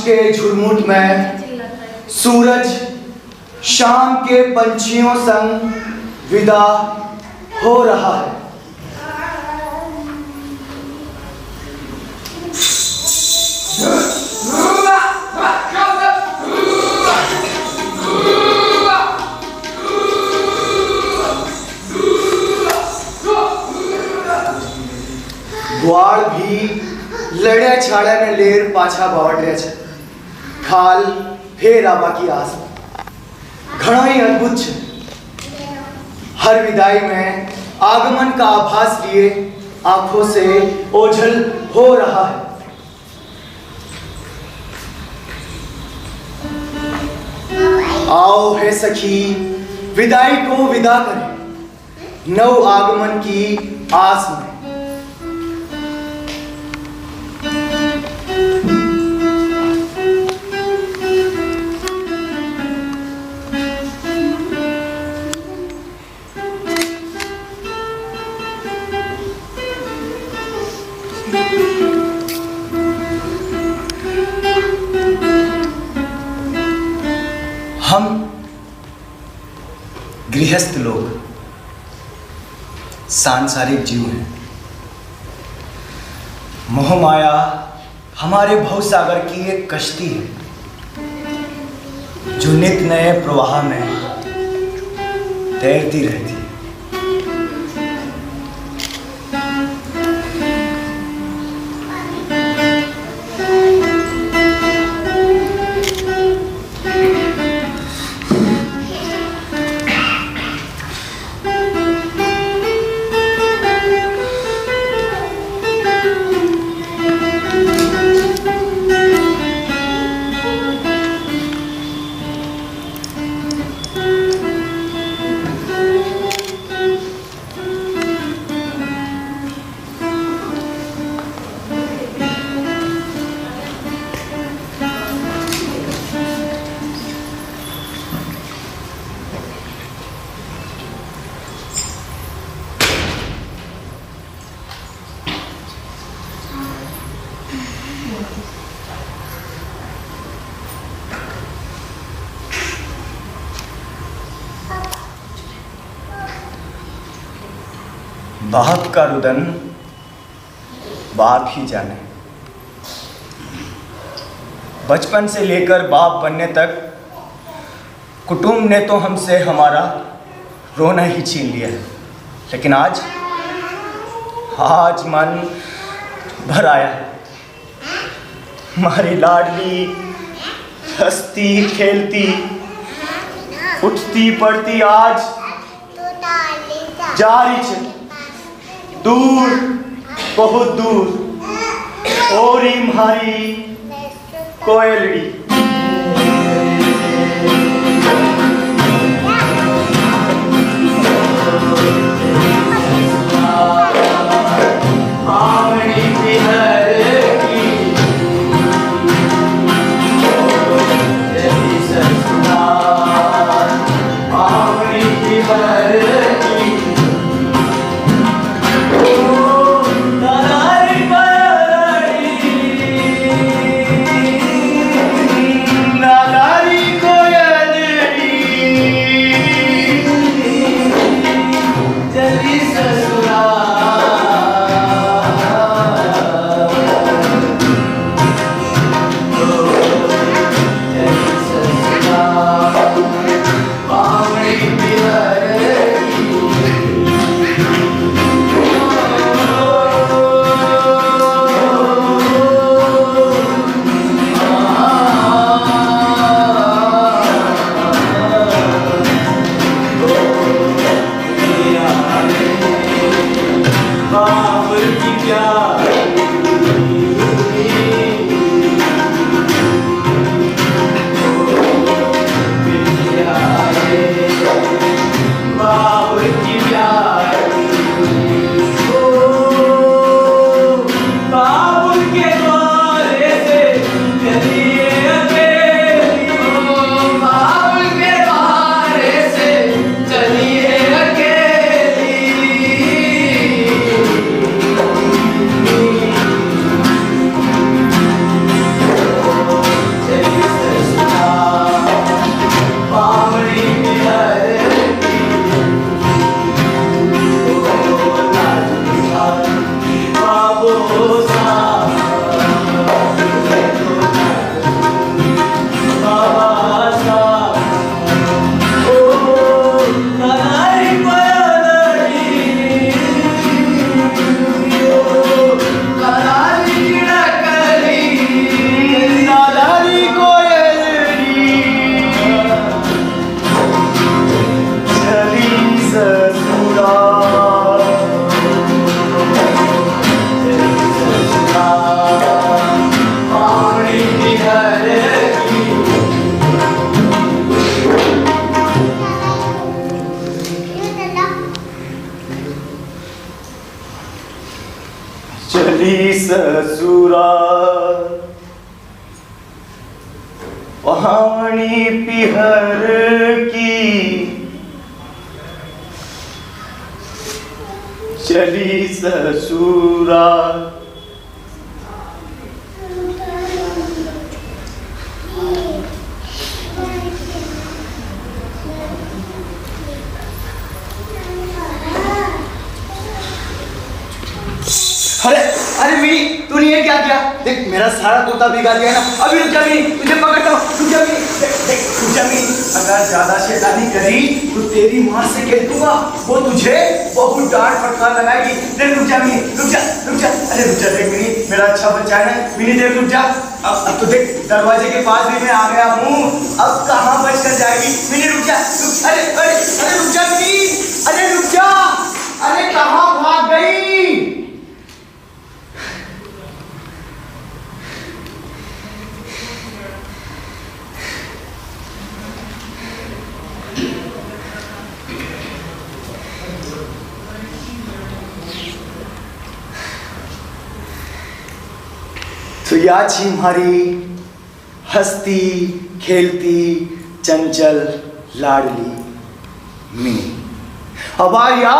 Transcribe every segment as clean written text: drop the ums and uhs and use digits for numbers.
के झुरमुट में सूरज शाम के पंछियों संग विदा हो रहा है। ग्वाड़ भी लड़े छाड़े में लेर पाछा बावट रहे छे। खाल फेर आबा की आस घणो ही अद्भुत छे। हर विदाई में आगमन का आभास लिए आंखों से ओझल हो रहा है। आओ है सखी विदाई को विदा करें नव आगमन की आस में। हम गृहस्थ लोग सांसारिक जीव हैं। मोह माया हमारे भवसागर की एक कश्ती है जो नित नए प्रवाह में तैरती रहती है। बाप का रुदन बाप ही जाने। बचपन से लेकर बाप बनने तक कुटुंब ने तो हमसे हमारा रोना ही छीन लिया है। लेकिन आज मन भर आया है। हमारी लाडली हंसती खेलती उठती पड़ती आज जा रही है दूर, बहुत दूर। और म्हारी कोयलड़ी ससुरा पहाड़ी पिहर की चली ससुरा। अरे अरे मिनी, तूने ये क्या किया? देख मेरा सारा तोता भिगा दिया ना। अभी रुक जा मिनी, तुझे पकड़ता हूँ। रुक जा मिनी, देख रुक जा मिनी। अगर ज्यादा शैतानी करी तो तेरी माँ से कह दूंगा, वो तुझे बहुत डांट फटकार लगाएगी। देख रुक जा मिनी, रुक जा रुक जा। अरे रुक जा, देख मिनी मेरा अच्छा बच्चा है ना। मिनी देख रुक जा। अब तो देख दरवाजे के पास भी मैं आ गया हूँ, अब कहाँ बच कर जाएगी। मिनी रुक जा, रुक। अरे अरे अरे रुक जा मिनी, अरे रुक जा। अरे कहाँ भाग गई? तो याद छी हमारी हंसती खेलती चंचल लाडली मिनी। अब या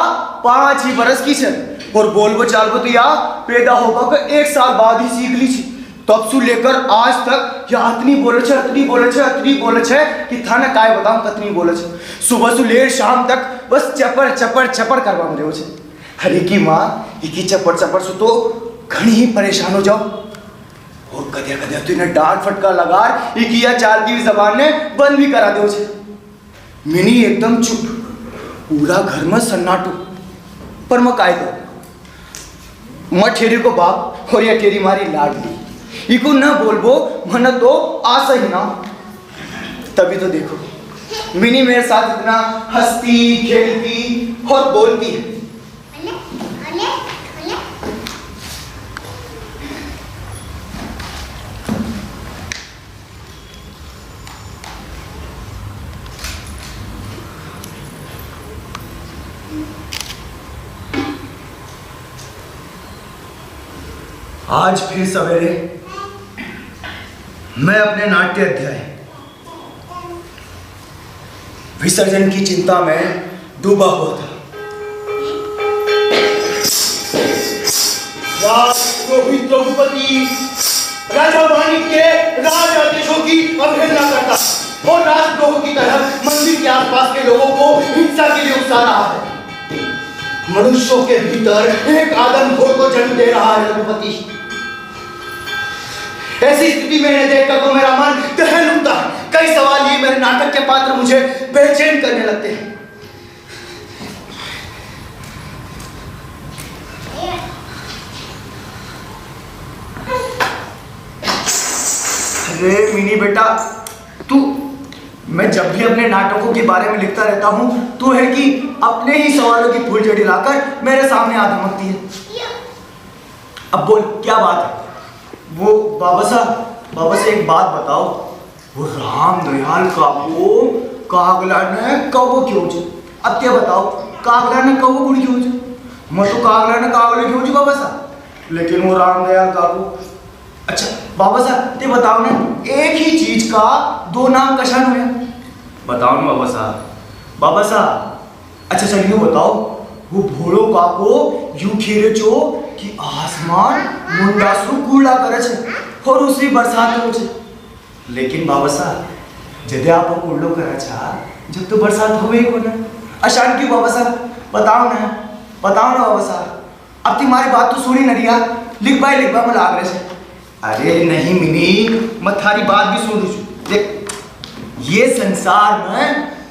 5 ही बरस की छे और बोलबो चालबो तो या पैदा होगा के 1 साल बाद ही सीख ली छी। तब से लेकर आज तक या इतनी बोले छे, इतनी बोले छे, इतनी बोले छे कि थाने काय बताऊं कितनी बोले छे। सुबह से लेकर शाम तक बस चपर चपर चपर करवा में रहो छे। हरी की माँ इकी चपर चपर से तो घणी ही परेशान हो जाओ और कदे कदे तो इन्हें डांट फटकार लगा इकिया चालती हुई जबान ने बंद भी करा दो छे। मिनी एकदम चुप, पूरा घर में सन्नाटो। पर मैं काय करूं, मैं ठेरी को बाप और ये ठेरी मारी लाडली। इको न बोलबो मन तो आशा ही ना। तभी तो देखो मिनी मेरे साथ इतना हंसती खेलती और बोलती है। आज फिर सवेरे मैं अपने नाट्य अध्याय विसर्जन की चिंता में डूबा हुआ था। रोहित रघुपति राजा माणिक के राज आदेशों की अवहेलना करता और राजद्रोह की तरह मंदिर के आसपास के लोगों को हिंसा के लिए उकसा रहा है। मनुष्यों के भीतर एक आदमखोर को जन्म दे रहा है रघुपति। ऐसी स्थिति में इन्हें देखकर तो मेरा मन दहल उठता है। कई सवाल ये मेरे नाटक के पात्र मुझे बेचैन करने लगते हैं। अरे मिनी बेटा, तू मैं जब भी अपने नाटकों के बारे में लिखता रहता हूँ तो है कि अपने ही सवालों की फुलझड़ी लाकर मेरे सामने आ धमकती है। अब बोल क्या बात है? वो बाबा साहब एक बात बताओ, वो राम दयाल काको कागला ने कवो क्यों छे? अब क्या बताओ, कागला ने कवो गुड़ क्यों छे? मैं तो कागला ने कागले क्यों छे बाबा साहब, लेकिन वो राम दयाल काको। अच्छा बाबा साहब ते बताओ ना, एक ही चीज का 2 नाम कशान हुए? बताओ ना बाबा साहब। बाबा साहब अच्छा चलिए बताओ, वो भोलो काको यूं खेरे चो कि आसमान मुंडा सु कूड़ा करे छे और उसी बरसात हो छे। लेकिन बाबा साहब जदे आप कूड़ो करे छा जब तो बरसात होवे ही कोना। अशान की बाबा साहब बताओ ना बाबा साहब। अब तुम्हारी बात तो सुनी न रिया, लिखवा में लाग रहे छे। अरे नहीं मिनी, मैं थारी बात भी सुन रही हूँ। देख ये संसार में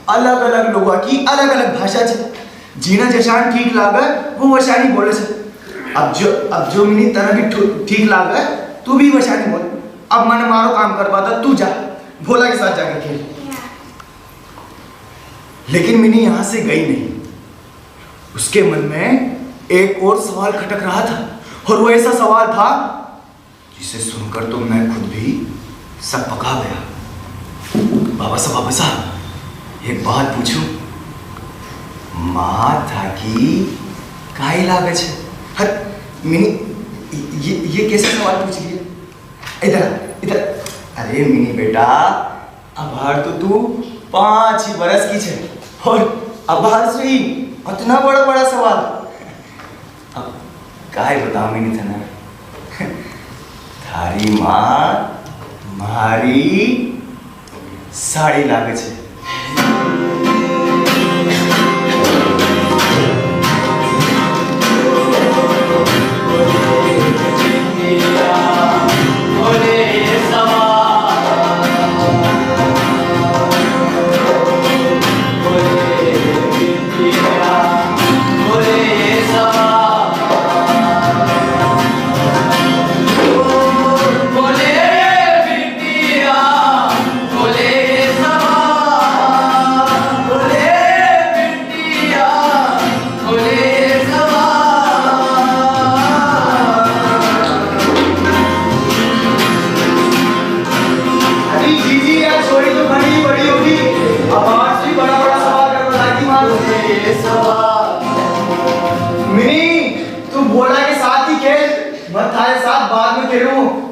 अलग अलग लोगों की अलग अलग भाषा छे। जीना जशान ठीक लागे वो वशानी बोले छे। अब जो मिनी तरह भी ठीक लागे तू भी वशानी बोल। अब मैंने मारो काम करवाता, तू जा भोला के साथ जाकर खेल। लेकिन मिनी यहां से गई नहीं। उसके मन में एक और सवाल खटक रहा था और वो ऐसा सवाल था जिसे सुनकर तो मैं खुद भी सब पका गया। बाबा साहब एक बात पूछूं? माँ था कि काई लागे छे? हर मिनी ये कैसे सवाल पूछ लिया? इधर इधर। अरे मिनी बेटा, अबार तो तू 5 ही बरस की छे और अबार से ही इतना बड़ा बड़ा सवाल। अब काय बताओ मिनी तना, थारी माँ मारी साड़ी लागे छे।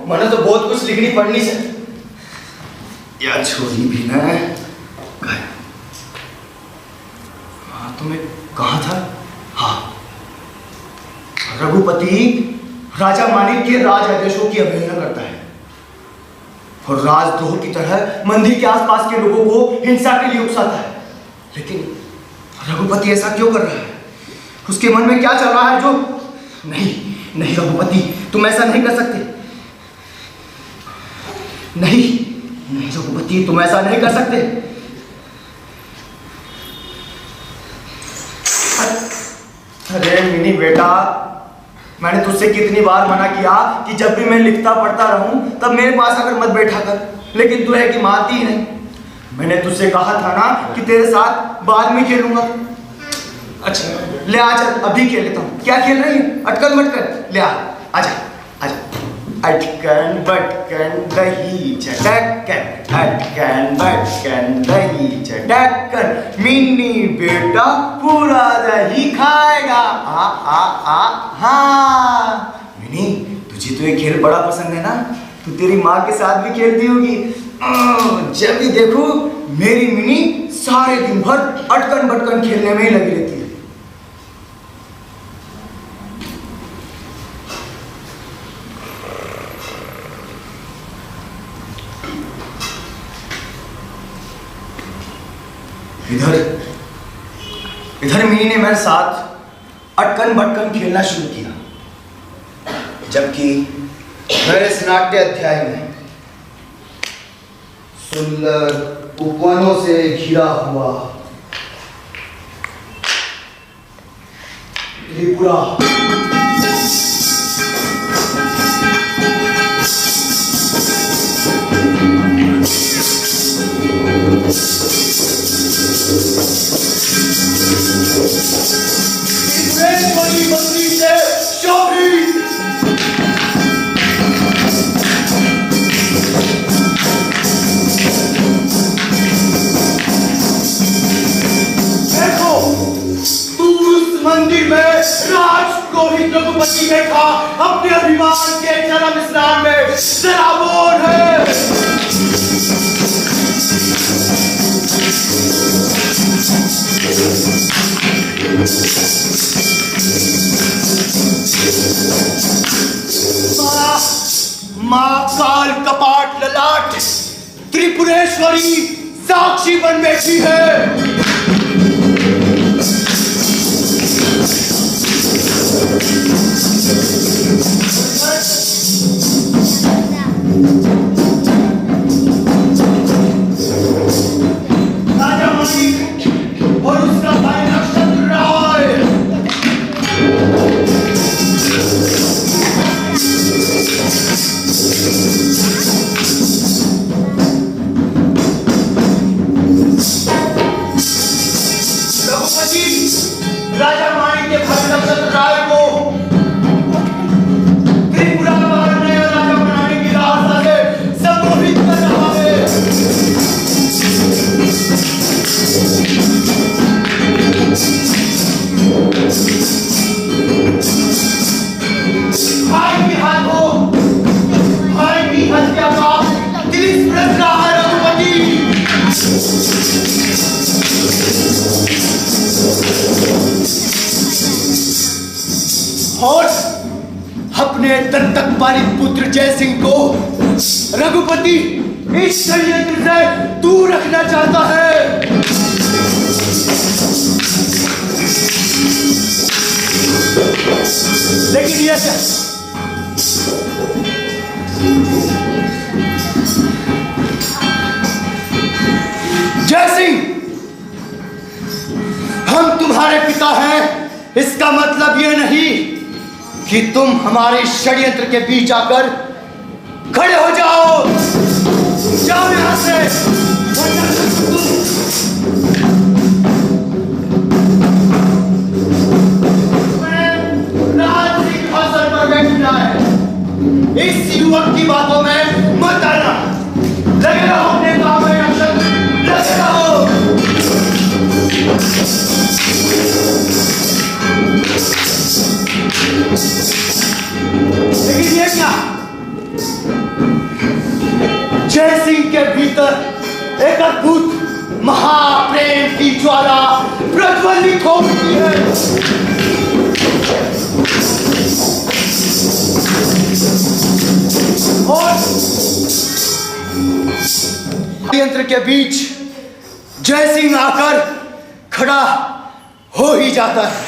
मैंने तो बहुत कुछ लिखनी पढ़नी से यार, छोरी भी ना। हाँ तो मैं कहाँ था? हाँ, रघुपति राजा मानिक के राज आदेशों की अवहेलना करता है और राजद्रोह की तरह मंदिर के आसपास के लोगों को हिंसा के लिए उकसाता है। लेकिन रघुपति ऐसा क्यों कर रहा है? उसके मन में क्या चल रहा है जो? नहीं नहीं रघुपति, तुम ऐसा नहीं कर सकते। नहीं नहीं रघुपति, तुम ऐसा नहीं कर सकते। अरे मिनी बेटा, मैंने तुझसे कितनी बार मना किया कि जब भी मैं लिखता पढ़ता रहूं तब मेरे पास आकर मत बैठा कर, लेकिन तू है कि मानती ही नहीं। मैंने तुझसे कहा था ना कि तेरे साथ बाद में खेलूंगा। अच्छा ले आ, चल अभी खेल लेता हूँ। क्या खेल रही है? अटकन बटकन, ले आ, आजा आजा। अटकन बटकन दही चटकन, अटकन बटकन दही चटकन, मिनी बेटा पूरा दही खाएगा। आ आ आ हाँ मिनी, तुझे तो ये खेल बड़ा पसंद है ना, तू तेरी माँ के साथ भी खेलती होगी। जब भी देखो मेरी मिनी सारे दिन भर अटकन बटकन खेलने में ही लगी रहती है। इधर इधर मिनी ने मेरे साथ अटकन बटकन खेलना शुरू किया, जबकि मेरे इस नाट्य अध्याय में सुंदर उपवनों से घिरा हुआ त्रिपुरा बंदी से शोभी देखो, तू उस मंदिर में राजपुरोहित रघुपति देखा अपने अभिमान के चरम स्नान में सराबोर है। मां काल कपाट ललाट त्रिपुरेश्वरी साक्षी बन बैठी है। राजा मानिक और उसका भाई नक्षत्र राय तुम्हारी पुत्र जय सिंह को रघुपति इस षड्यंत्र से दूर रखना चाहता है। लेकिन यह क्या? जय सिंह, हम तुम्हारे पिता हैं, इसका मतलब यह नहीं कि तुम हमारे षड्यंत्र के बीच आकर खड़े हो जाओ। जाओ यहां से। राजसिंहासन पर बैठना है। इस युवक की बातों में मत आना। लगे रहो अपने काम में, लगे रहो। लेकिन ये क्या? जय सिंह के भीतर एक अद्भुत महाप्रेम की ज्वाला प्रज्वलित हो उठती है। और यंत्र के बीच जय सिंह आकर खड़ा हो ही जाता है।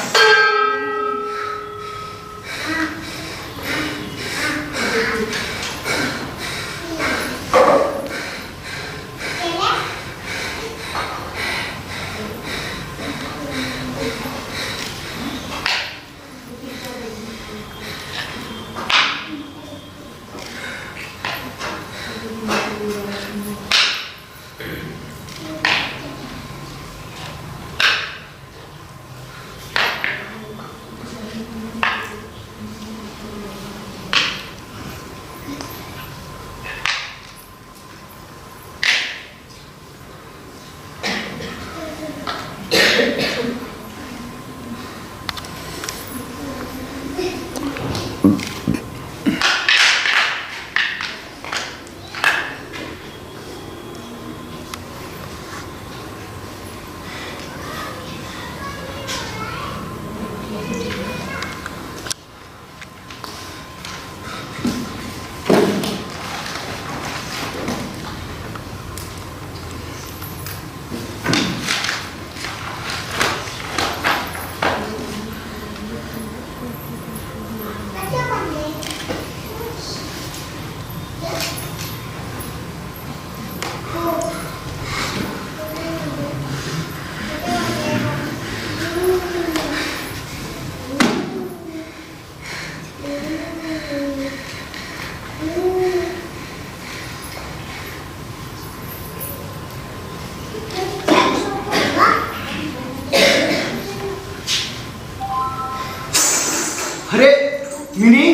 मिनी,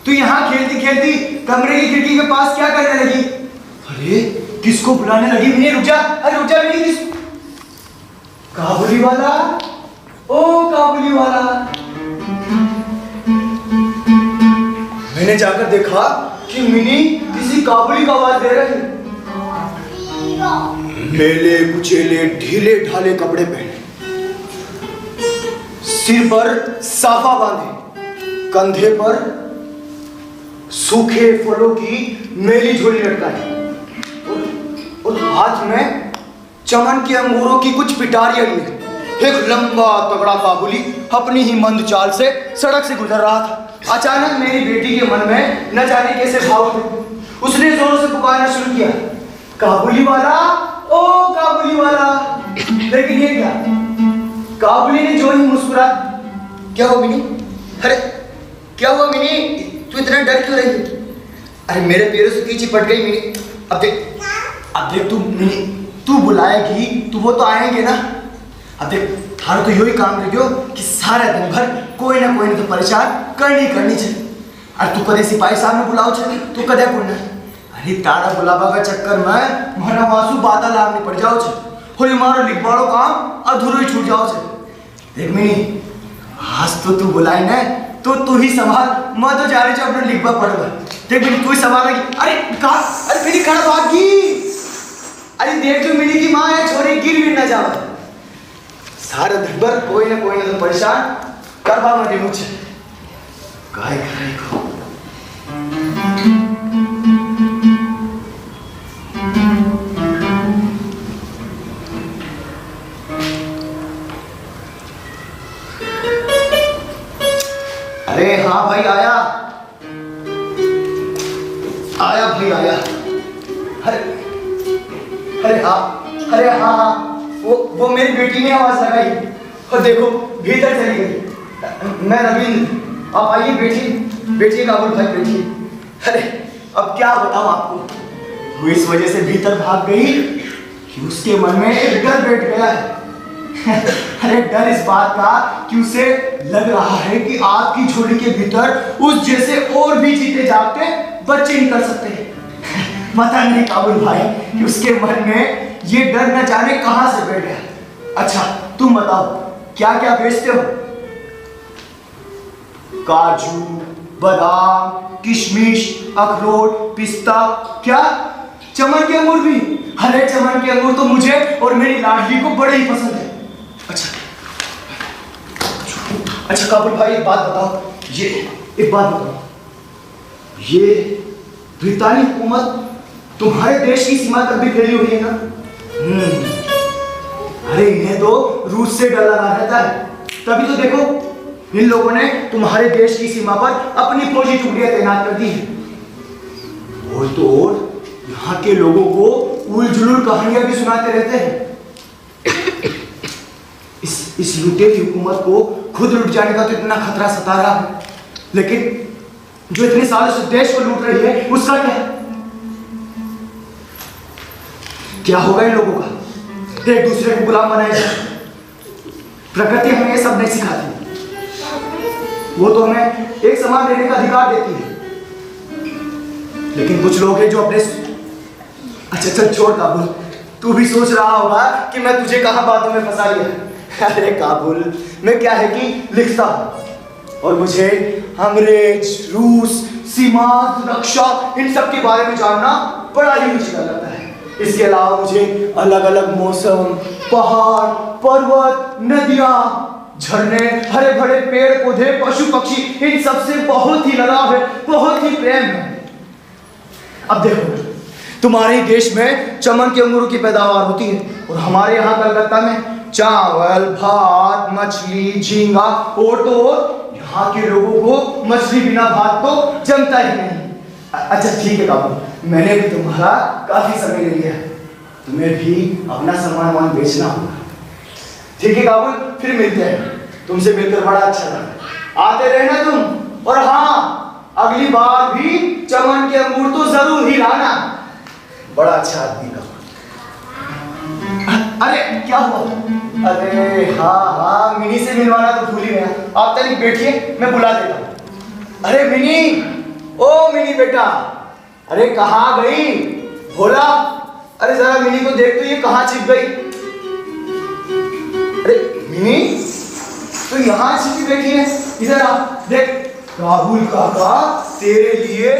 तू यहाँ खेलती खेलती कमरे की खिड़की के पास क्या करने लगी? अरे किसको बुलाने लगी? मिनी रुक जा, अरे रुक जा मिनी। किस? काबुली वाला, ओ काबुली वाला। मैंने जाकर देखा कि मिनी किसी काबुली का आवाज दे रही। मेले कुचेले ढीले ढाले कपड़े पहने, सिर पर साफा बांधे, कंधे पर सूखे फलों की मेली झोली लटकाई और हाथ में चमन के अंगूरों की कुछ पिटारियां लिए एक लंबा तगड़ा काबुली अपनी ही मंद चाल से सड़क से गुजर रहा था। अचानक मेरी बेटी के मन में न जाने कैसे भाव उठे। उसने जोरों से पुकारना शुरू किया, काबुली वाला, ओ काबुली वाला। लेकिन ये क्या? काबुली ने जो ही मुस्कुरा। क्या हुआ मिनी? अरे क्या हुआ मिनी? तू इतना डर क्यों रही? अरे मेरे पैरों से नीचे पट गई मिनी। अब देख तू मिनी, तू बुलाएगी तो वो तो आएंगे ना। अब देख थारो तो यही काम रह गयो कि सारा दिन भर कोई ना तो परेशान करनी चाहिए। और तू कदे सिपाही साहब ने बुलाओ छे, तू कदे कोई ना। अरे तारा बुलावा का चक्कर में मारा वासु बाता लागने पड़ जाओ छे। होली मारो लिखवाड़ो काम अधूरो ही छूट जाओ छे। देख मिनी, आज तो तू बुलाई ना तो तू ही संभाल, मैं तो जा रही हूँ अपना लिखवा पड़ेगा। देख मिनी तू ही संभालेगी। अरे कहा? अरे मेरी खड़ा भागी। अरे देख जो मिनी की माँ है, छोरी गिर ना जाओ। सारा दिन भर कोई ना तो परेशान करवा मत मुझे। काय करे को अरे हाँ भाई, आया आया भाई आया। अरे अरे हाँ, अरे हाँ हाँ, वो मेरी बेटी ने आवाज लगाई और देखो भीतर चली गई। मैं रविंद्र, आप आइए, बैठिए काबुल भाई, बैठिए। अरे अब क्या बताऊं आपको, वो इस वजह से भीतर भाग गई कि उसके मन में एक डर बैठ गया है। अरे डर इस बात का कि उसे लग रहा है कि आपकी झोली के भीतर उस जैसे और भी जीते जागते बच्चे निकल सकते हैं। पता नहीं काबुल भाई कि उसके मन में ये डर न जाने कहां से बैठ गया। अच्छा तुम बताओ, क्या क्या बेचते हो? काजू, बादाम, किशमिश, अखरोट, पिस्ता, क्या चमन के अंगूर भी? अरे चमन के अंगूर तो मुझे और मेरी लाडली को बड़े ही पसंद है। अच्छा काबुल भाई, एक बात बताओ, ये ब्रितानी हुकूमत तुम्हारे देश की सीमा तक भी फैली हुई है ना? अरे इन्हें तो रूस से डर लगा रहता है, तभी तो देखो इन लोगों ने तुम्हारे देश की सीमा पर अपनी फौजी टुकड़ियां तैनात कर दी है। और तो और यहाँ के लोगों को उलझुल कहानियां भी सुनाते रहते हैं। इस लुटेरी हुकूमत को खुद लुट जाने का तो इतना खतरा सता रहा है, लेकिन जो इतने सालों से देश को लूट रही है उसका क्या होगा इन लोगों का? एक दूसरे को गुलाम बनाए जाए। प्रकृति हमें ये सब नहीं सिखाती, वो तो हमें एक समान रहने का अधिकार देती है। लेकिन कुछ लोग हैं जो अपने अच्छा चल छोड़ काबुल, तू भी सोच रहा होगा कि मैं तुझे कहां बातों में फंसा लिया। अरे काबुल, मैं क्या है कि लिखता हूं और मुझे अंग्रेज, रूस, सीमा रक्षा इन सब के बारे में जानना बड़ा ही मुश्किल लगता है। इसके अलावा मुझे अलग अलग मौसम, पहाड़, पर्वत, नदियां, झरने, हरे भरे पेड़ पौधे, पशु पक्षी, इन सब से बहुत ही लगाव है, बहुत ही प्रेम है। अब देखो, तुम्हारे देश में चमन के अंगूरों की पैदावार होती है और हमारे यहाँ कलकत्ता में चावल, भात, मछली, झींगा, और तो और यहाँ के लोगों को मछली बिना भात तो जमता ही नहीं। अच्छा ठीक है काबुल, मैंने भी तुम्हारा काफी समय ले लिया, तुम्हें भी अपना सामान बेचना होगा। ठीक है काबुल, फिर मिलते हैं। तुमसे मिलकर बड़ा अच्छा लगा, आते रहना तुम। और हाँ, अगली बार भी चमन के अंगूर तो जरूर ही लाना। बड़ा अच्छा आदमी का। अरे क्या हुआ? अरे हाँ, मिनी से मिलवाना तो भूल ही गया। आप तनिक बैठिए, मैं बुला देता हूँ। अरे मिनी, ओ मिनी बेटा, अरे कहाँ गई? भोला, अरे जरा मिनी को देख तो, ये कहाँ छिप गई? अरे मिनी, तो यहाँ छिपी बैठी है, इधर आ देख। काबुल काका तेरे लिए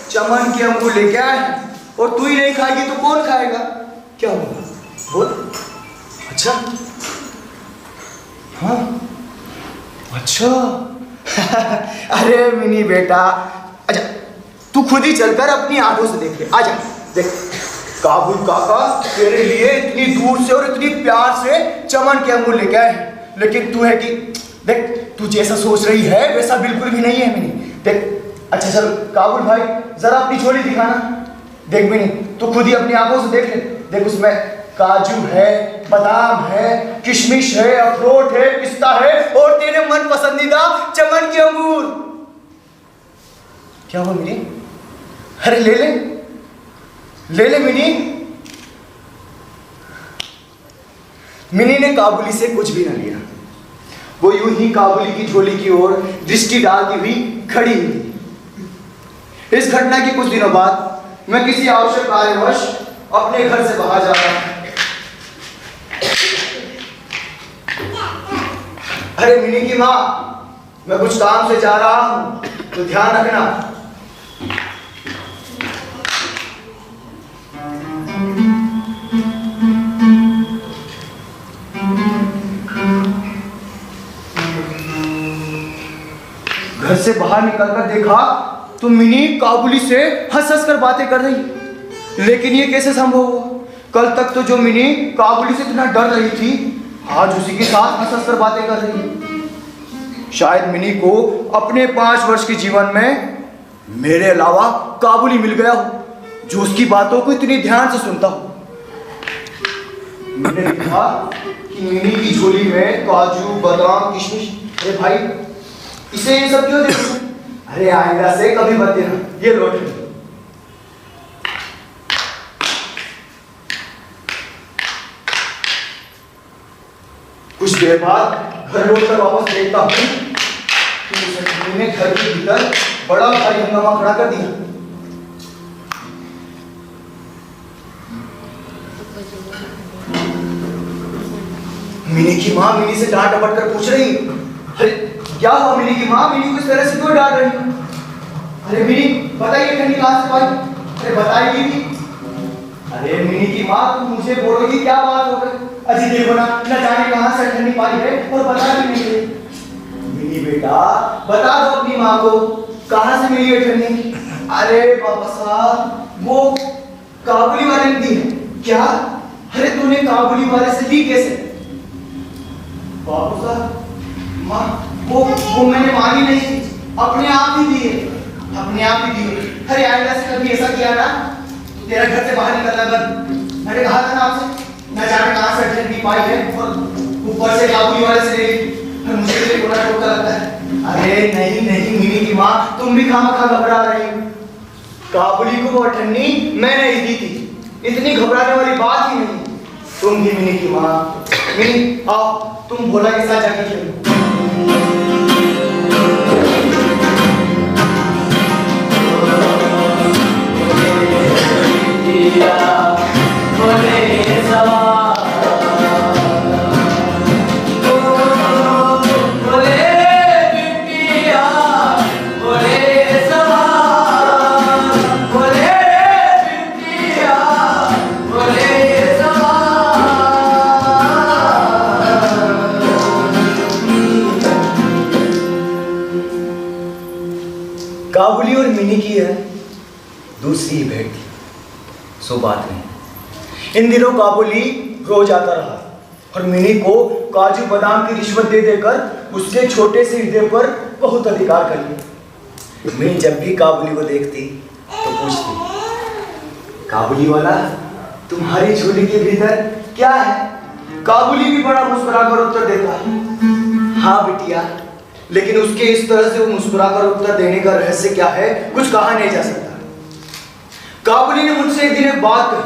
चमन के अंगूर लेके आए हैं और तू ही नहीं खाएगी तो कौन खाएगा? क्या हुआ? बोल। अच्छा, हाँ, अच्छा। अरे मिनी बेटा, अच्छा तू खुद ही चलकर अपनी आंखों से देख ले। आजा देख, काबुल काका तेरे लिए इतनी दूर से और इतनी प्यार से चमन के अंगूर लेके आए हैं, लेकिन तू है कि देख, तू जैसा सोच रही है वैसा बिल्कुल भी नहीं है मिनी। देख, अच्छा चल काबुल भाई, जरा अपनी झोली दिखाना। देख मिनी, तू खुद ही अपनी आंखों से देख ले। देख, उसमें काजू है, बादाम है, किशमिश है, अखरोट है, पिस्ता है और तेरे मन पसंदीदा चमन के अंगूर। क्या हुआ मिनी? अरे ले ले, ले ले मिनी। मिनी ने काबुली से कुछ भी न लिया, वो यूं ही काबुली की झोली की ओर दृष्टि डालती हुई खड़ी हुई थी। इस घटना के कुछ दिनों बाद मैं किसी आवश्यक कार्यवश अपने घर से बाहर जा रहा हूं। अरे मिनी की माँ, मैं कुछ काम से जा रहा हूं, तो ध्यान रखना। घर से बाहर निकलकर देखा तो मिनी काबुली से हंस हंस कर बातें कर रही है। लेकिन ये कैसे संभव हुआ? कल तक तो जो मिनी काबुली से इतना डर रही थी, आज उसी के साथ हंस हंस कर बातें कर रही है। शायद मिनी को अपने 5 वर्ष के जीवन में मेरे अलावा काबुली मिल गया हो, जो उसकी बातों को इतनी ध्यान से सुनता हो। मैंने देखा कि मिनी की झोली में काजू, बादाम, किशमिश। अरे भाई, इसे ये सब क्यों दे? अरे आइंदा से कभी मत देना, ये लौट ले। कुछ देर बाद घर लौटकर वापस देखता हूँ कि उस आदमी ने घर के भीतर बड़ा भारी हंगामा खड़ा कर दिया। मिनी की माँ मिनी से डांट डपट कर पूछ रही, अरे क्या हुआ मिनी की माँ? मिनी को इस तरह से क्यों डांट रही? अरे मिनी, बताइए ठंडी कहाँ से पाई? अरे बताइए भी। अरे मिनी की माँ, तुम मुझे बोलोगी क्या बात हो गई? अजी देखो ना, न जाने कहाँ से ठंडी पाई है और बता भी नहीं रही। मिनी बेटा, बता दो अपनी माँ को, कहाँ से मिली है ठंडी? अरे बाबा साहब, वो काबुली वाले ने दी है। क्या? अरे तूने काबुली वाले से ली कैसे? बाबू साहब, माँ वो मैंने मांगी नहीं थी, अपने आप ही दी है, अपने आप ही दी है। अरे आइंदा से कभी ऐसा किया ना तो तेरा घर से बाहर निकलना बंद। मैंने कहा था ना आपसे, न जाने कहाँ से ठंडी पाई है और ऊपर से काबुली वाले से ले ली। मुझे तो थोड़ा टोका लगता है। अरे नहीं नहीं मिनी की माँ, तुम भी खामखा घबरा रही हो। काबुली को वो ठंडी मैंने ही दी थी, इतनी घबराने वाली बात ही नहीं। तुम भी मिनी की माँ। मिनी आओ, तुम भोला के साथ जाके खेलो। काबुली और मिनी की है दूसरी भेंट थी, सो बात नहीं। इन दिनों काबुली रोज आता रहा और मिनी को काजू बादाम की रिश्वत दे देकर उसके छोटे से हृदय पर बहुत अधिकार कर लिया। मिनी जब भी काबुली को देखती तो पूछती, काबुली वाला, तुम्हारी झोली के भीतर क्या है? काबुली भी बड़ा मुस्कुराकर उत्तर देता, हाँ बिटिया। लेकिन उसके इस तरह से मुस्कुराकर उत्तर देने का रहस्य क्या है, कुछ कहा नहीं जा सकता। काबुली ने मुझसे एक दिन एक बात कही,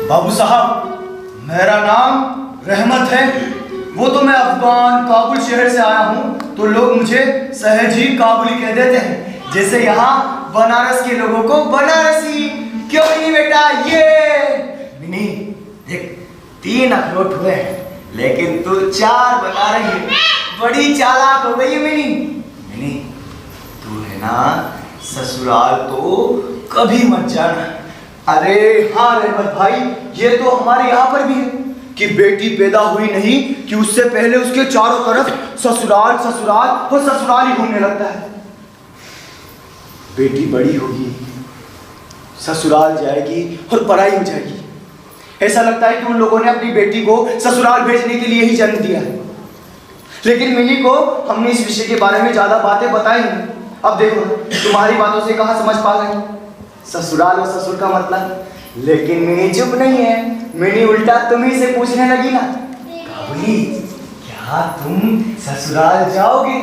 बाबू साहब, मेरा नाम रहमत है। वो तो मैं अफगान काबुल शहर से आया हूँ, तो लोग मुझे सहजी काबुली कह देते हैं, जैसे यहाँ बनारस के लोगों को बनारसी। क्यों नहीं बेटा? ये मिनी देख, 3 अखरोट हुए हैं, लेकिन तू 4 बना रही है। बड़ी चालाक हो गई है मिनी। मिनी, तू है ना, ससुराल तो कभी मत जाना। अरे हाँ रहमत भाई, ये तो हमारे यहाँ पर भी है कि बेटी पैदा हुई नहीं कि उससे पहले उसके चारों तरफ ससुराल ससुराल और ससुराल ही घूमने लगता है। बेटी बड़ी होगी, ससुराल जाएगी और पढ़ाई हो जाएगी। ऐसा लगता है कि उन लोगों ने अपनी बेटी को ससुराल भेजने के लिए ही जन्म दिया है। लेकिन मिनी को हमने इस विषय के बारे में ज्यादा बातें बताई नहीं। अब देखो, तुम्हारी बातों से कहाँ समझ पा गई ससुराल और ससुर का मतलब। लेकिन मिनी चुप नहीं है, मिनी उल्टा तुम्ही से पूछने लगी ना, काबुली, क्या तुम ससुराल जाओगे?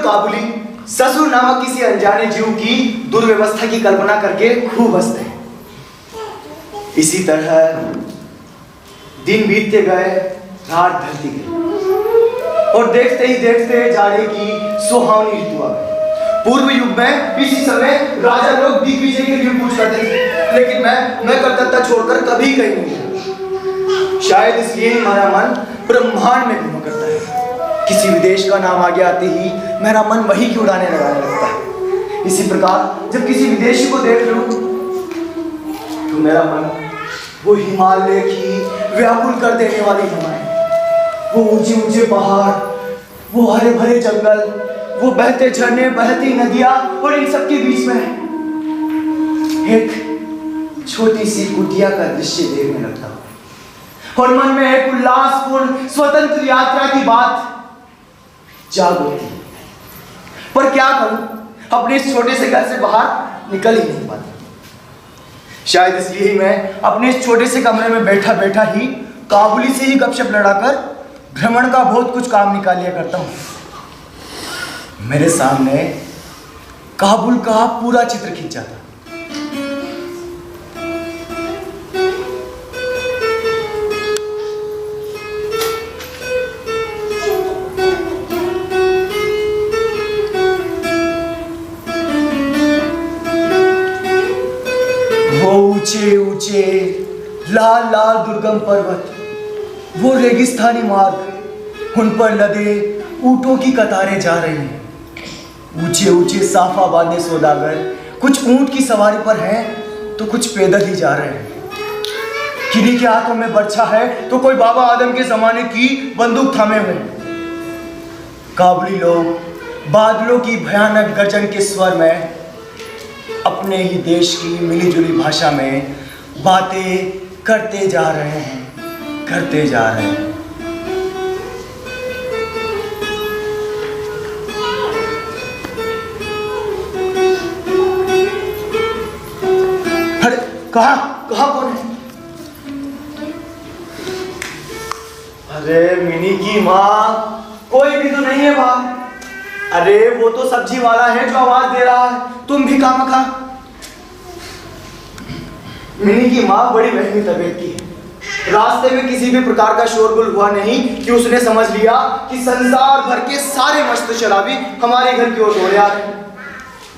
काबुली ससुर नामक किसी अनजाने जीव की दुर्व्यवस्था की कल्पना करके खूब हंसते हैं। इसी तरह दिन बीतते गए, रात ढलती गई और देखते ही देखते जाड़े की सुहावनी ऋतु आ गई। पूर्व युग में इसी समय राजा लोग दिग्विजय के लिए कूच करते थे, लेकिन मैं कलकत्ता छोड़कर कभी कहीं नहीं गया। शायद इसलिए हमारा मन ब्रह्मांड में घूमा करता है। किसी विदेश का नाम आगे आते ही मेरा मन वही की उड़ाने लगाने लगता है। इसी प्रकार जब किसी विदेशी को देख लूं तो मेरा मन वो हिमालय की व्याकुल कर देने वाली हवाएं, वो ऊंचे ऊंचे पहाड़, वो हरे भरे जंगल, वो बहते झरने, बहती नदियां और इन सबके बीच में एक छोटी सी कुटिया का दृश्य देखने लगता हूं और मन में एक उल्लासपूर्ण स्वतंत्र यात्रा की बात जाग उठती। पर क्या करूं, अपने इस छोटे से घर से बाहर निकल ही नहीं पाता। शायद इसलिए ही मैं अपने इस छोटे से कमरे में बैठा बैठा ही काबुली से ही गपशप लड़ाकर भ्रमण का बहुत कुछ काम निकाल लिया करता हूं। मेरे सामने काबुल का पूरा चित्र खींचा था। ऊंचे ऊंचे लाल लाल दुर्गम पर्वत, वो रेगिस्तानी मार्ग, उन पर लदे ऊंटों की कतारें जा रही हैं। ऊंचे ऊंचे साफा बांधे सौदागर कुछ ऊंट की सवारी पर हैं तो कुछ पैदल ही जा रहे हैं। किन्हीं के हाथों में बर्छा है तो कोई बाबा आदम के जमाने की बंदूक थामे हुए। काबुली लोग बादलों की भयानक गर्जन के स्वर में अपने ही देश की मिलीजुली भाषा में बातें करते जा रहे हैं, करते जा रहे हैं। अरे कहाँ कौन है? अरे मिनी की माँ, कोई भी तो नहीं है बाहर। अरे वो तो सब्जी वाला है जो आवाज दे रहा है, तुम भी काम खा। मिनी की माँ बड़ी वहमी तबीयत की है। रास्ते में किसी भी प्रकार का शोरगुल हुआ नहीं कि उसने समझ लिया कि संसार भर के सारे मस्त शराबी हमारे घर की ओर दौड़े आ रहे हैं।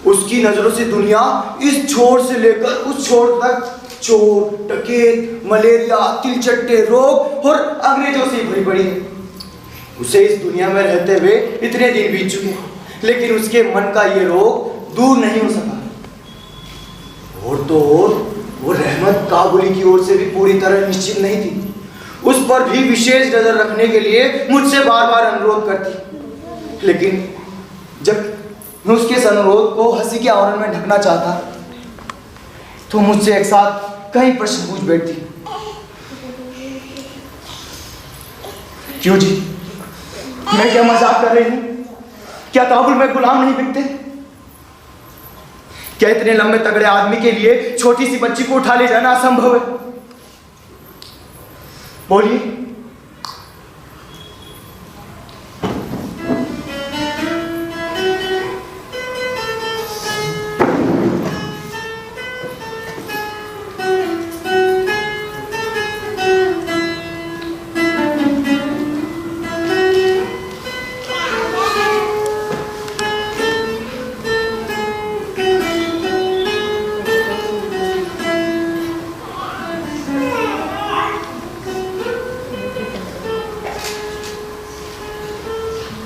उसकी नजरों से दुनिया इस छोर से लेकर उस छोर तक चोर, डकैत, मलेरिया, तिलचट्टे रोग और अंग्रेजों से भरी पड़ी है। उसे इस दुनिया में रहते हुए इतने दिन बीत चुके हैं, लेकिन उसके मन का ये रोग दूर नहीं हो सका। और तो और वो रहमत काबुली की ओर से भी पूरी तरह निश्चित नहीं थी। उस पर भी विशेष नजर रखने के लिए मुझसे बार बार अनुरोध करती, लेकिन जब मैं उसके इस अनुरोध को हंसी के आवरण में ढकना चाहता तो मुझसे एक साथ कई प्रश्न पूछ बैठती। क्यों जी, मैं क्या मजाक कर रही हूं? क्या काबुल में गुलाम नहीं बिकते? क्या इतने लंबे तगड़े आदमी के लिए छोटी सी बच्ची को उठा ले जाना असंभव है? बोलिए।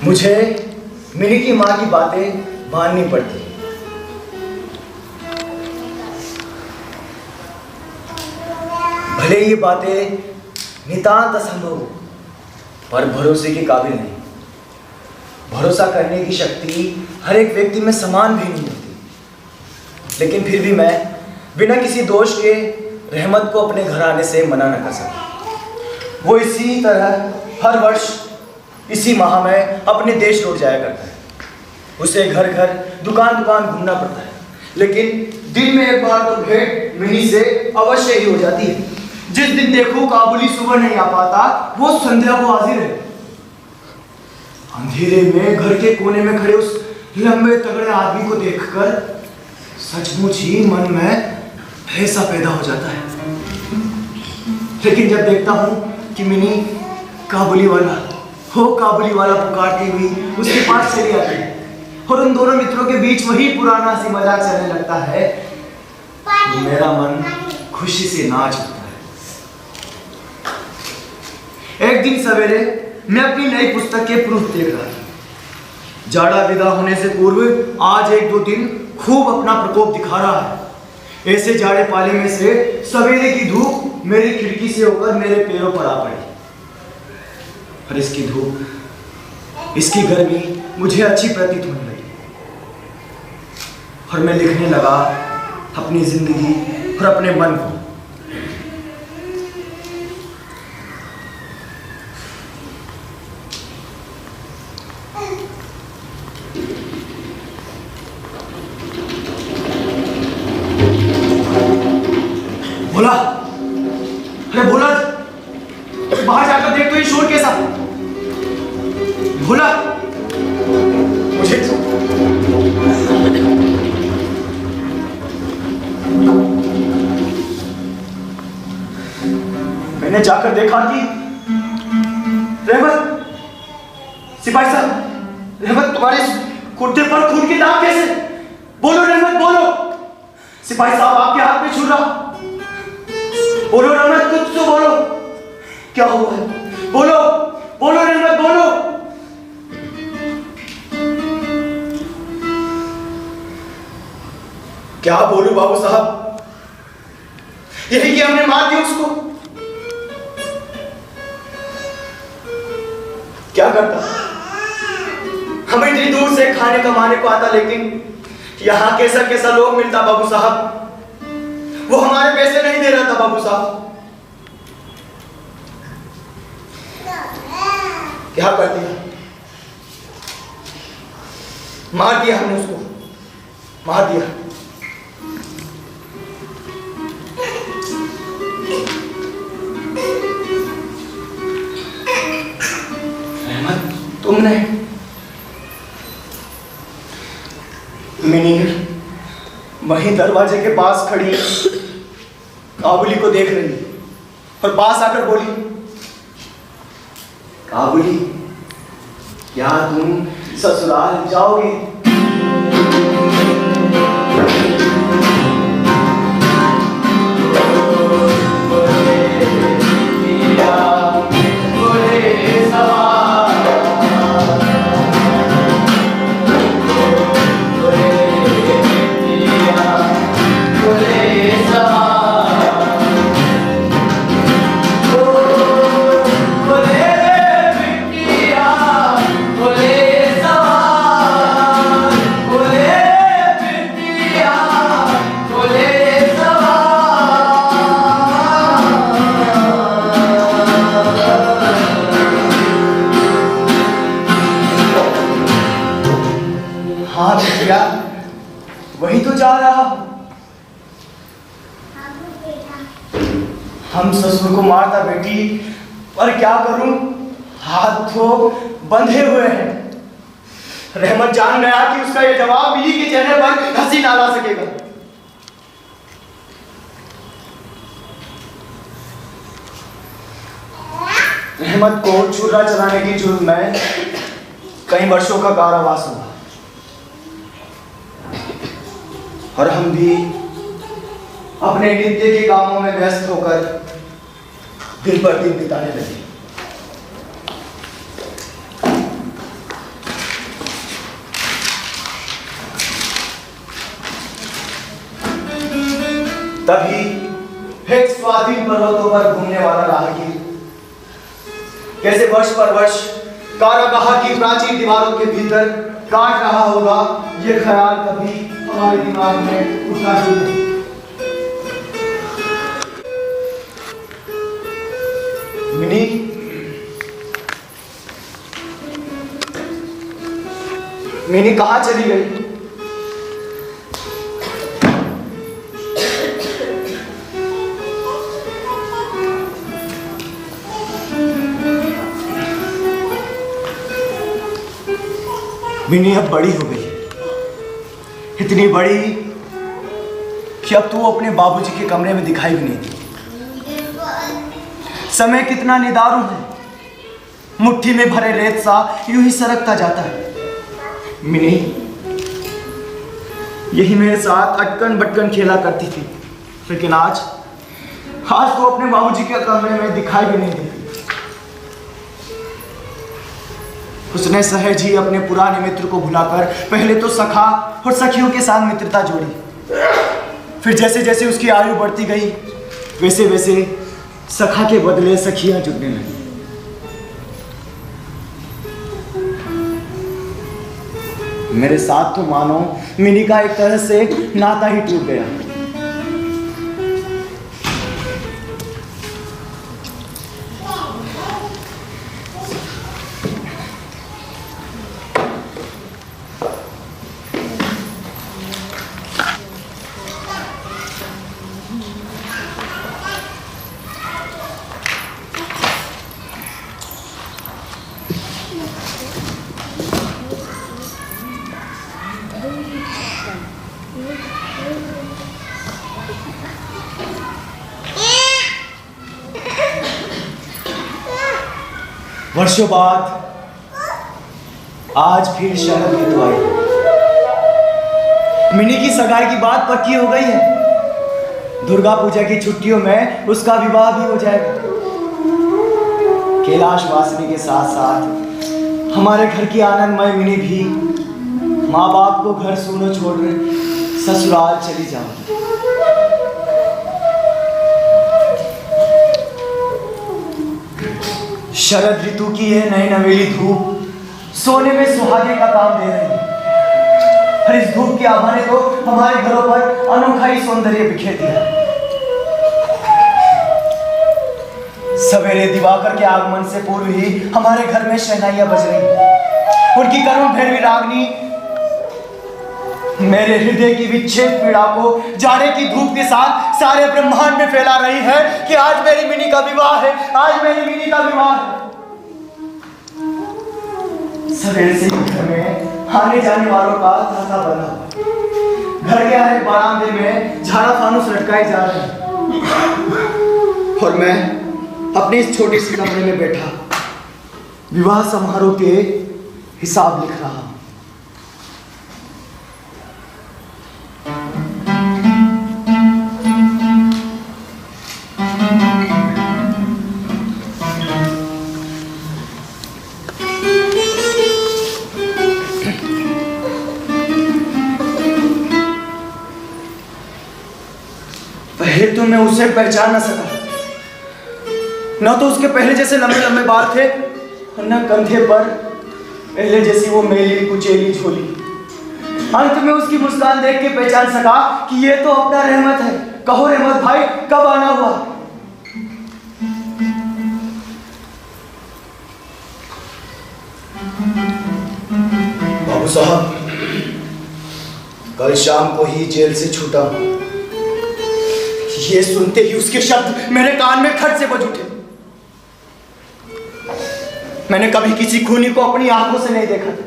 मुझे मिनी की माँ की बातें माननी पड़ती। भले ये बातें नितांत असंभव हो, पर भरोसे के काबिल नहीं। भरोसा करने की शक्ति हर एक व्यक्ति में समान भी नहीं होती, लेकिन फिर भी मैं बिना किसी दोष के रहमत को अपने घर आने से मना न कर सकता। वो इसी तरह हर वर्ष इसी माह में अपने देश लौट जाया करता है। उसे घर घर दुकान दुकान घूमना पड़ता है, लेकिन दिन में एक बार तो भेंट मिनी से अवश्य ही हो जाती है। जिस दिन देखो काबुली सुबह नहीं आ पाता, वो संध्या को हाजिर है। अंधेरे में घर के कोने में खड़े उस लंबे तगड़े आदमी को देखकर सचमुच ही मन में ऐसा पैदा हो जाता है। लेकिन जब देखता हूं कि मिनी काबुली वाला पुकारती हुई उसके पास चली आती है और उन दोनों मित्रों के बीच वही पुराना सी मजाक चलने लगता है, तो मेरा मन खुशी से नाच उठता है। एक दिन सवेरे मैं अपनी नई पुस्तक के प्रूफ देख रहा था। जाड़ा विदा होने से पूर्व आज 1-2 दिन खूब अपना प्रकोप दिखा रहा है। ऐसे जाड़े पाले में से सवेरे की धूप मेरी खिड़की से होकर मेरे पैरों पर आ पड़ी और इसकी धूप, इसकी गर्मी मुझे अच्छी प्रतीत होने लगी और मैं लिखने लगा अपनी जिंदगी और अपने मन को। भोला, अरे भोला, बाहर जाकर देख तो ये शोर कैसा। भोला, मुझे मैंने जाकर देखा कि रहमत, सिपाही साहब, रहमत तुम्हारे कुर्ते पर खून के दाग कैसे? बोलो रहमत, बोलो। सिपाही साहब आपके हाथ में छू रहा। बोलो रहमत, कुछ तो बोलो, क्या हुआ है? बोलो, बोलो रहमत, बोलो। क्या बोलूं बाबू साहब, यही कि हमने मार दिया उसको। क्या करता, हमें इतनी दूर से खाने कमाने को आता, लेकिन यहां कैसा कैसा लोग मिलता बाबू साहब, वो हमारे पैसे नहीं दे रहा था बाबू साहब। क्या कर दिया, मार दिया हमने उसको, मार दिया। रहमत, तुमने? मिनी वहीं दरवाजे के पास खड़ी काबुली को देख रही और पास आकर बोली, काबुली, क्या तुम ससुराल जाओगे? वही तो जा रहा। हम ससुर को मारता बेटी, पर क्या करूं, हाथ तो बंधे हुए हैं। रहमत जान गया कि उसका ये जवाब मिली के चेहरे पर हंसी ना ला सकेगा। रहमत को छुरा चलाने की जुर्म में कई वर्षों का कारावास हुआ और हम भी अपने नित्य के कामों में व्यस्त होकर दिन पर दिन बिताने लगे। तभी एक स्वाधीन पर्वतों पर घूमने वाला राहगीर कैसे वर्ष पर वर्ष कारागाह की प्राचीन दीवारों के भीतर काट रहा होगा, ये ख्याल कभी हमारे दिमाग में उठा ही नहीं। मिनी, मिनी कहाँ चली गई? मिनी अब बड़ी हो गई है, इतनी बड़ी कि अब तू अपने बाबूजी के कमरे में दिखाई भी नहीं दी। समय कितना निदारू है, मुट्ठी में भरे रेत सा यूं ही सरकता जाता है। मिनी यही मेरे साथ अटकन बटकन खेला करती थी, लेकिन आज तो अपने बाबूजी के कमरे में दिखाई भी नहीं देती। उसने सहज ही अपने पुराने मित्र को भुलाकर पहले तो सखा और सखियों के साथ मित्रता जोड़ी। फिर जैसे जैसे उसकी आयु बढ़ती गई, वैसे वैसे सखा के बदले सखियां जुड़ने लगी। मेरे साथ तो मानो मिनी का एक तरह से नाता ही टूट गया। वर्षों बाद आज फिर शरद ऋतु आई। मिनी की सगाई की बात पक्की हो गई है। दुर्गा पूजा की छुट्टियों में उसका विवाह भी हो जाएगा। कैलाश वासिनी के साथ साथ हमारे घर की आनंदमय मिनी भी माँ बाप को घर सूनो छोड़ ससुराल चली जाएगी। शरद ऋतु की यह नई नवेली धूप सोने में सुहागे का काम दे रही है। और इस धूप की आभा ने तो हमारे घरों पर अनोखा ही सौंदर्य बिखेर दिया। सवेरे दिवाकर के आगमन से पूर्व ही हमारे घर में शहनाइयां बज रही। उनकी करुण भैरवी रागनी मेरे हृदय की विच्छेद पीड़ा को जाड़े की धूप के साथ सारे ब्रह्मांड में फैला रही है कि आज मेरी मिनी का विवाह है, आज मेरी मिनी का विवाह है। सवेरे से घर में आने जाने वालों का तांता बना हुआ। घर के हर बरामदे में झाड़ा फानुस लटकाए जा रहे हैं और मैं अपने इस छोटे से कमरे में बैठा विवाह समारोह के हिसाब लिख रहा हूं। पहले तो मैं उसे पहचान न सका, न तो उसके पहले जैसे लंबे लंबे बाल थे और न कंधे पर पहले जैसी वो मेली कुचेली झोली। अंत में उसकी मुस्कान देख के पहचान सका कि ये तो अपना रहमत है। कहो रहमत भाई, कब आना हुआ? बाबू साहब, कल शाम को ही जेल से छूटा। ये सुनते ही उसके शब्द मेरे कान में खट से बज उठे। मैंने कभी किसी खूनी को अपनी आंखों से नहीं देखा था।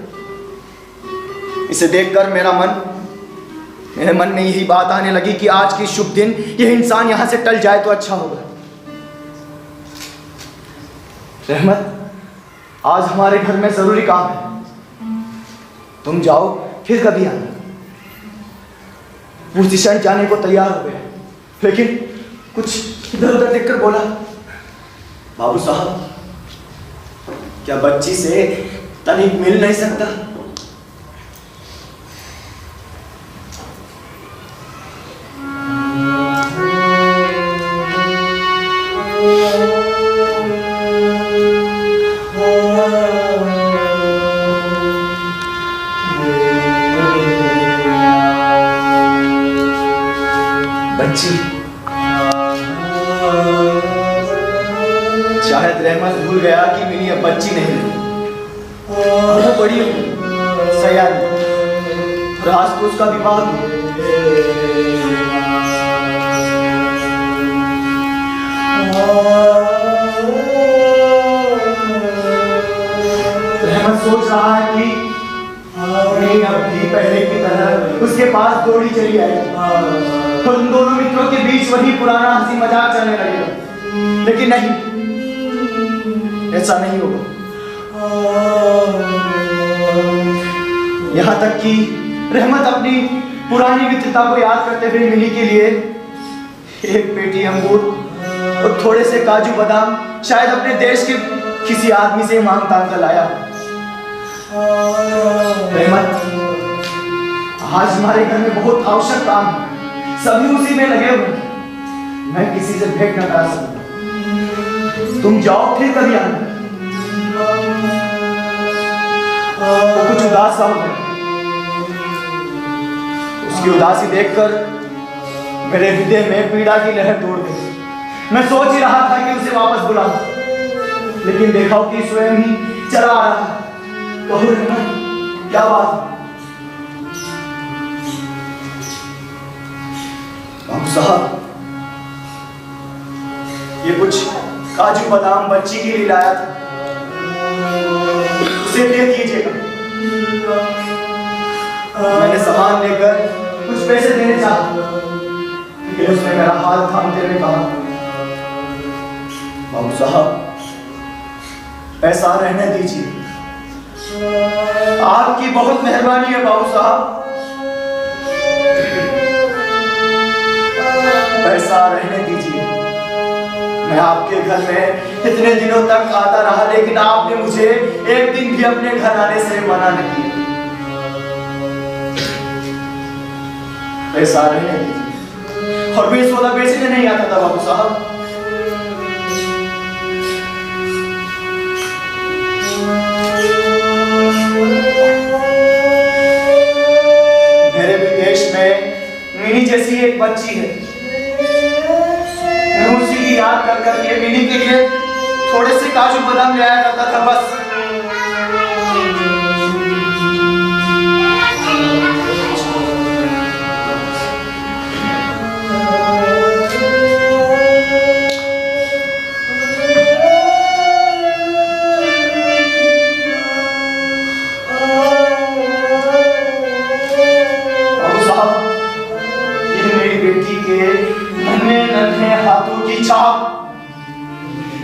इसे देखकर मेरे मन में यही बात आने लगी कि आज की शुभ दिन यह इंसान यहां से टल जाए तो अच्छा होगा। रहमत, आज हमारे घर में जरूरी काम है। तुम जाओ, फिर कभी आना। भूषण जाने को तैयार हो गए, लेकिन कुछ इधर उधर देखकर बोला, बाबू साहब, क्या बच्ची से तनिक मिल नहीं सकता? बच्ची, शायद रहमत भूल गया कि मिनी अब बच्ची नहीं रही, वो बड़ी सयानी, और आज तो उसका विवाह भी। रहमत सोच रहा है कि वहीं अब भी पहले की तरह उसके पास दौड़ी चली आई और उन दोनों मित्रों के बीच वही पुराना हंसी मजाक चलने लगेगा। लेकिन नहीं, ऐसा नहीं होगा। यहां तक कि रहमत अपनी पुरानी मित्रता को याद करते हुए मिनी के लिए एक पेटी अंगूर और थोड़े से काजू बादाम शायद अपने देश के किसी आदमी से मांग तांग कर लाया। रहमत, आज हमारे घर में बहुत आवश्यक काम है, सभी उसी में लगे हुए हैं। मैं किसी से भेंट न करा सकूं। तुम जाओ, फिर कभी आना। वो कुछ उदास सा हो गया। उसकी उदासी देखकर मेरे हृदय में पीड़ा की लहर दौड़ गई। मैं सोच ही रहा था कि उसे वापस बुलाऊं, लेकिन देखा कि स्वयं ही चला आ रहा है। कहो रहमत, क्या बात? बाबू साहब, ये कुछ काजू बादाम बच्ची के लिए लाया था, उसे दे दीजिएगा। मैंने सामान लेकर कुछ पैसे देने चाहा, लेकिन उसने मेरा हाथ थामते हुए कहा, बाबू साहब, पैसा रहने दीजिए। आपकी बहुत मेहरबानी है बाबू साहब, पैसा रहने दीजिए। मैं आपके घर में इतने दिनों तक आता रहा, लेकिन आपने मुझे एक दिन भी अपने घर आने से मना नहीं किया। पैसा रहने दीजिए। और मैं सौदा बेचने नहीं आता था बाबू साहब। मेरे विदेश में मिनी जैसी एक बच्ची है। मैं उसी की याद कर करके मिनी के लिए थोड़े से काजू बादाम ले आया करता था बस।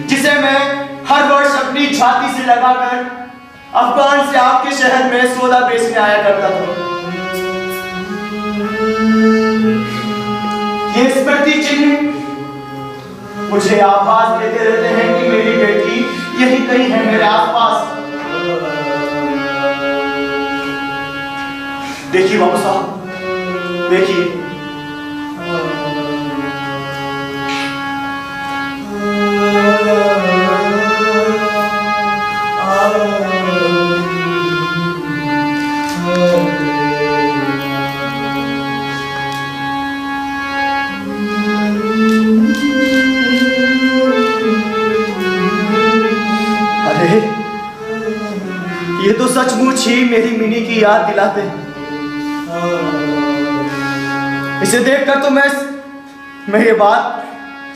जिसे मैं हर वर्ष अपनी छाती से लगाकर अफगान से आपके शहर में सौदा बेचने आया करता था। ये स्मृति चिन्ह मुझे आभास देते रहते हैं कि मेरी बेटी यही कहीं है मेरे आसपास। देखिए बाबू साहब, देखिए, ये तो सचमुच ही मेरी मिनी की याद दिलाते हैं। इसे देखकर तो मैं ये बात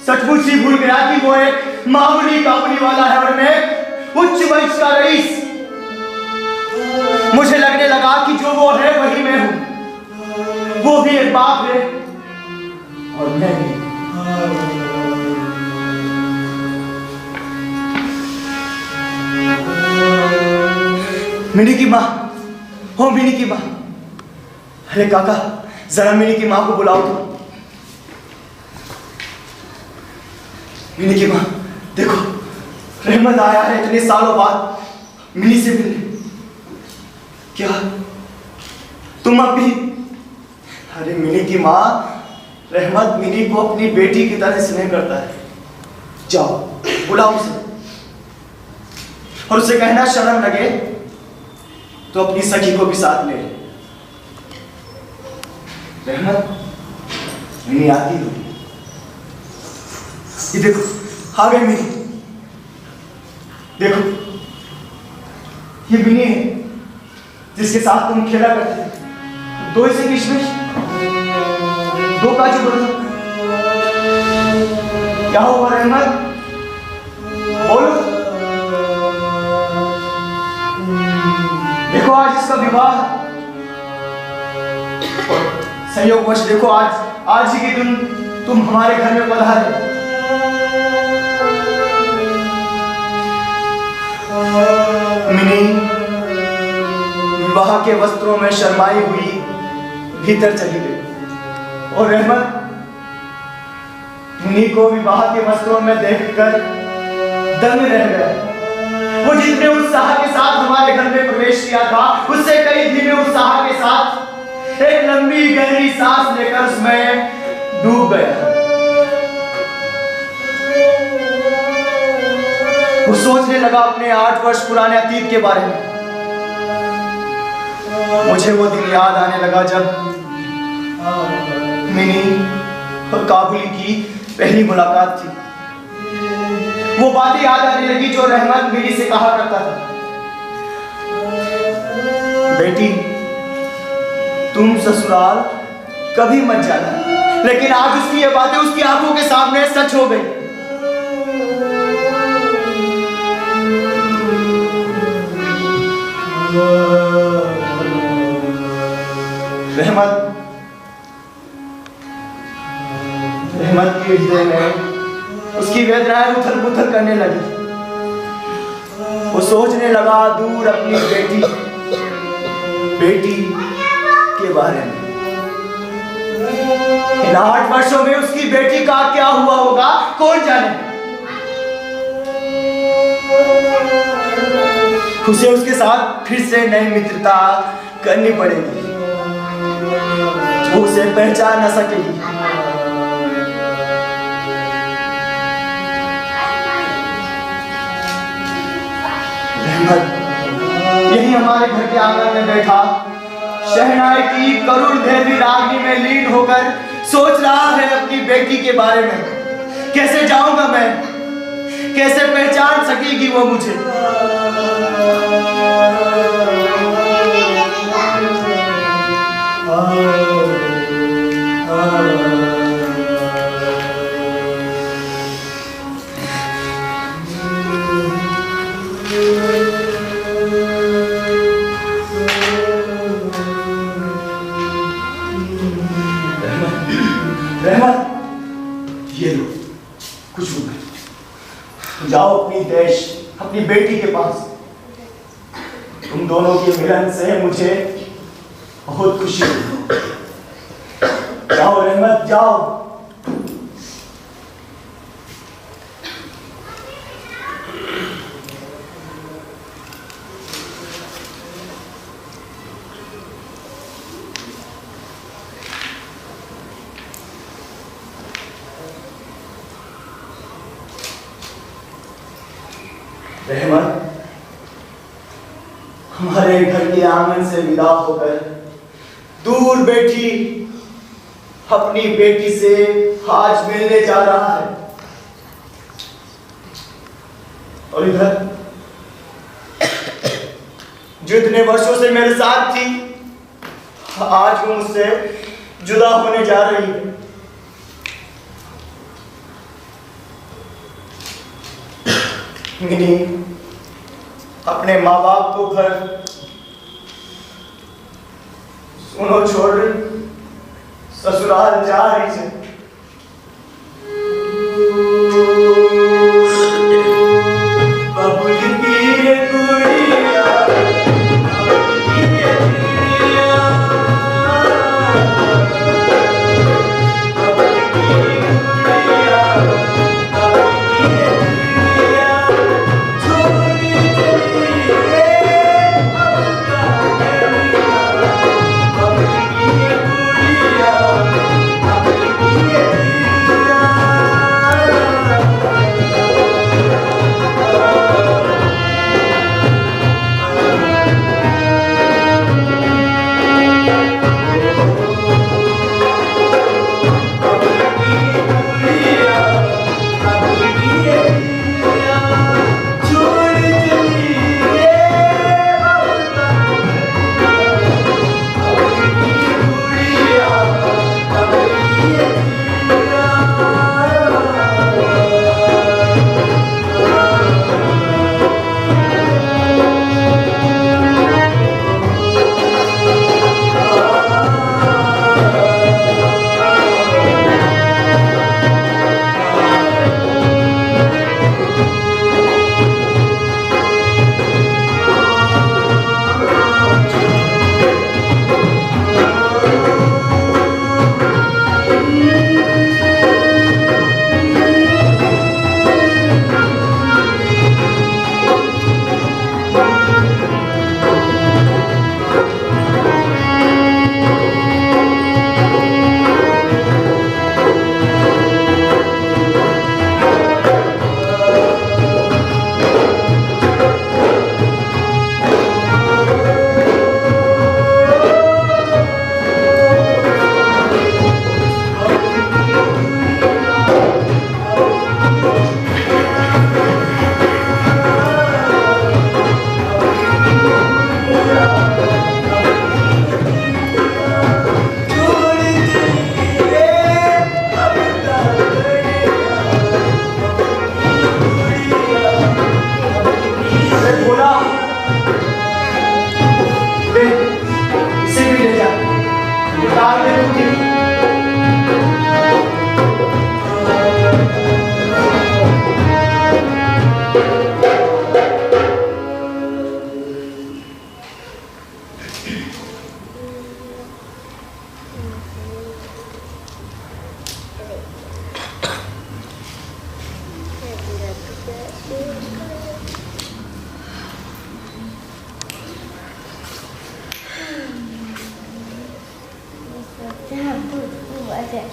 सचमुच ही भूल गया कि वो एक मामूली कंपनी वाला है और मैं उच्च वंश का रईस। मुझे लगने लगा कि जो वो है वही मैं हूं। वो भी एक बाप है और मैं भी। मिनी की माँ, हो मिनी की माँ। अरे काका, जरा मिनी की माँ को बुलाओ तो। मिनी की माँ, देखो, रहमत आया है इतने सालों बाद मिनी से मिलने। क्या तुम अब भी? अरे मिनी की माँ, रहमत मिनी को अपनी बेटी की तरह स्नेह करता है। जाओ, बुलाओ उसे और उसे कहना शर्म लगे तो अपनी सखी को भी साथ ले। रहमत, मिनी आती होगी। ये देखो, आ गई मिनी। देखो, ये मिनी है जिसके साथ तुम खेला करते थे। 2 ऐसे किशमिश, 2 काजू बादाम। क्या हुआ रहमत, बोलो। देखो, आज इसका विवाह संयोगवश देखो आज ही के दिन तुम हमारे घर में पधारे। मिनी विवाह के वस्त्रों में शर्माई हुई भीतर चली गई और रहमत मिनी को विवाह के वस्त्रों में देखकर दंग रह गया। वो जितने उत्साह के साथ हमारे घर में प्रवेश किया था उससे कई धीमे उत्साह के साथ एक लंबी गहरी सांस लेकर उसमें डूब गया। वो सोचने लगा अपने 8 वर्ष पुराने अतीत के बारे में। मुझे वो दिन याद आने लगा जब मिनी और काबुली की पहली मुलाकात थी। वो बातें याद आने लगी जो रहमत मिनी से कहा करता था, बेटी तुम ससुराल कभी मत जाना। लेकिन आज उसकी ये बातें उसकी आंखों के सामने सच हो गई। रहमत के हृदय में उसकी वेदनाएं उथल पुथल करने लगी। वो सोचने लगा दूर अपनी बेटी के बारे में। इन 8 वर्षों में उसकी बेटी का क्या हुआ होगा कौन जाने। उसे उसके साथ फिर से नई मित्रता करनी पड़ेगी। वो उसे पहचान न सकेगी। यही हमारे घर के आंगन में बैठा शहनाई की करुण भैरवी रागनी में लीन होकर सोच रहा है अपनी बेटी के बारे में। कैसे जाऊंगा मैं, कैसे पहचान सकेगी वो मुझे। रहमत ये लो कुछ रुपए, जाओ अपनी देश अपनी बेटी के पास। तुम दोनों के मिलन से मुझे बहुत खुशी हुई। जाओ रहमत जाओ। रहमत हमारे घर के आंगन से विदा होकर दूर बैठी अपनी बेटी से आज मिलने जा रहा है। और इधर जो इतने वर्षों से मेरे साथ थी आज वो मुझसे जुदा होने जा रही है। मिनी अपने माँ बाप को घर सुनो छोड़ ससुराल जा रही है।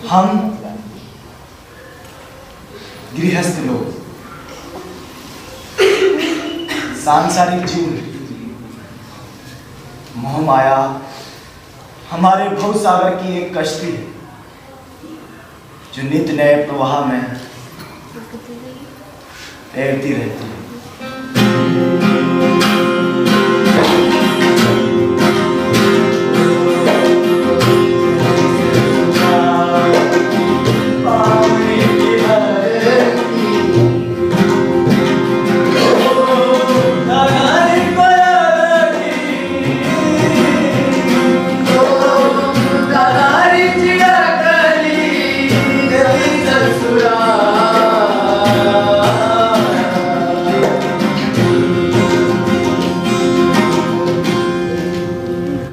हम गृहस्थ लोग सांसारिक जीव मोह माया हमारे भव सागर की एक कश्ती है जो नित्य नए प्रवाह में तैरती रहती है।